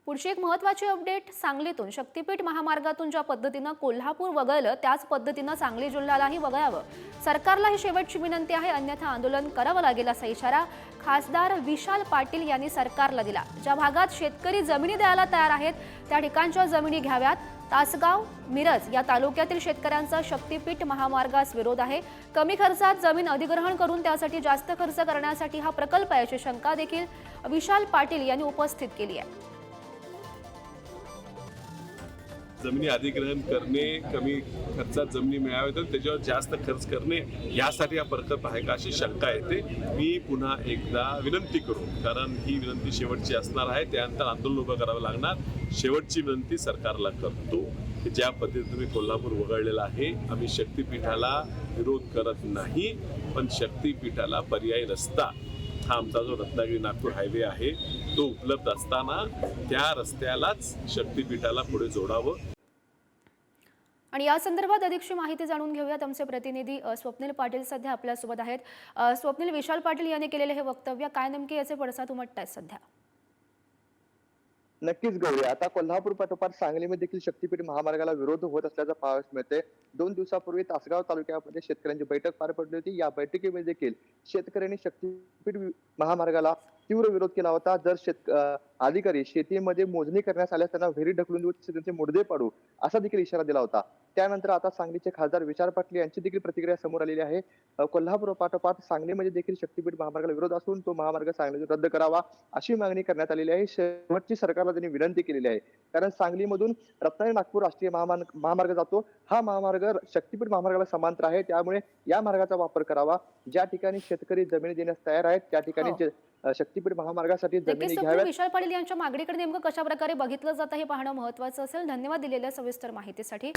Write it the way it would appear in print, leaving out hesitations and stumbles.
पुढची एक महत्त्वाची अपडेट सांगलीतून शक्तीपीठ महामार्गातून ज्या पद्धतीने कोल्हापूर वगळलं त्याच पद्धतीने सांगली जिल्ह्यालाही वगळावं। सरकारला ही शेवटची विनंती आहे, अन्यथा आंदोलन करावं लागेल असा इशारा खासदार विशाल पाटील यांनी सरकारला दिला। ज्या भागात शेतकरी जमिनी द्यायला तयार आहेत त्या ठिकाणच्या जमिनी घ्याव्यात। तासगाव मिरज या तालुक्यातील शेतकऱ्यांचा शक्तीपीठ महामार्गास विरोध आहे। कमी खर्चात जमीन अधिग्रहण करून त्यासाठी जास्त खर्च करण्यासाठी हा प्रकल्प आहे अशी शंका देखील विशाल पाटील यांनी उपस्थित केली आहे। जमिनी अधिग्रहण करणे, कमी खर्चात जमिनी मिळाव्या तर त्याच्यावर जास्त खर्च करणे यासाठी हा प्रकल्प आहे का अशी शंका येते। मी पुन्हा एकदा विनंती करू, कारण ही विनंती शेवटची असणार आहे, त्यानंतर आंदोलन उभं करावं लागणार। शेवटची विनंती सरकारला करतो की ज्या पद्धतीने तुम्ही कोल्हापूर वगळलेला आहे, आम्ही शक्तीपीठाला विरोध करत नाही, पण शक्तीपीठाला पर्यायी रस्ता हा आमचा जो रत्नागिरी नागपूर हायवे आहे तो उपलब्ध असताना त्या रस्त्यालाच शक्तीपीठाला पुढे जोडावं। आणि या संदर्भात अधिकची माहिती जाणून घेऊयात। आमचे प्रतिनिधी स्वप्नील पाटील सध्या आपल्या सोबत आहेत। स्वप्नील, विशाल पाटील यांनी केलेले हे वक्तव्य काय नेमके याचे पडसाद उमटतायत सध्या? नक्कीच गौरी, आता कोल्हापूर पाठोपाठ सांगलीमध्ये देखील शक्तीपीठ महामार्गाला विरोध होत असल्याचं पाहावयास मिळते। 2 दिवसापूर्वी तासगाव तालुक्यामध्ये शेतकऱ्यांची बैठक पार पडली होती। या बैठकीमध्ये देखील शेतकऱ्यांनी शक्तीपीठ महामार्गाला तीव्र विरोध केला होता। जर अधिकारी शेतीमध्ये मोजणी करण्यास आल्यास त्यांना विहिरी ढकलून देऊ, त्यांचे मुडदे पाडू असा देखील इशारा दिला होता। त्यानंतर आता सांगलीचे खासदार विशाल पाटील यांची देखील प्रतिक्रिया समोर आलेली आहे। कोल्हापूर पाठोपाठ सांगलीमध्ये देखील शक्तीपीठ महामार्गाला विरोध असून तो महामार्ग सांगलीतून रद्द करावा अशी मागणी करण्यात आलेली आहे। शेवटची सरकारला त्यांनी विनंती केलेली आहे, कारण सांगलीमधून रत्नागिरी नागपूर राष्ट्रीय महामार्ग जातो। हा महामार्ग शक्तीपीठ महामार्गाला समांतर आहे, त्यामुळे या मार्गाचा वापर करावा। ज्या ठिकाणी शेतकरी जमिनी देण्यास तयार आहेत त्या ठिकाणी शक्तीपीठ महामार्गासाठी जमिनी घ्याव्यात। विशाल पाटील यांच्या मागणीकडे नेमकं कशा प्रकारे बघितलं जातं हे पाहणं महत्त्वाचं असेल। धन्यवाद दिलेल्या सविस्तर माहितीसाठी।